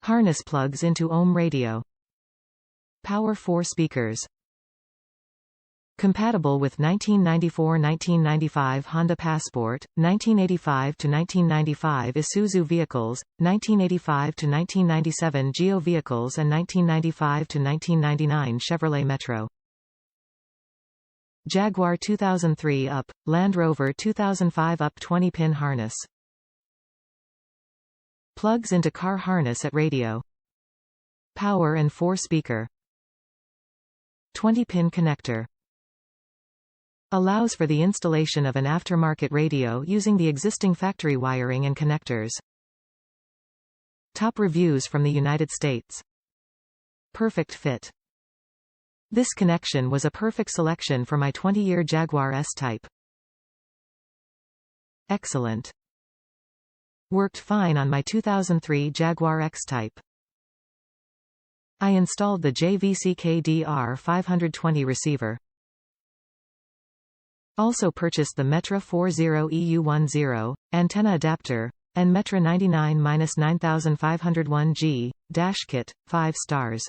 Harness plugs into ohm radio. Power 4 speakers. Compatible with 1994–1995 Honda Passport, 1985–1995 Isuzu vehicles, 1985–1997 Geo vehicles and 1995–1999 Chevrolet Metro. Jaguar 2003 up, Land Rover 2005 up 20-pin harness. Plugs into car harness at radio. Power and 4-speaker. 20-pin connector. Allows for the installation of an aftermarket radio using the existing factory wiring and connectors. Top reviews from the United States. Perfect fit. This connection was a perfect selection for my 20-year Jaguar S Type. Excellent. Worked fine on my 2003 Jaguar X-Type. I installed the JVC KD-R520 receiver. Also purchased the Metra 40EU10, antenna adapter, and Metra 99-9501G, dash kit, 5 stars.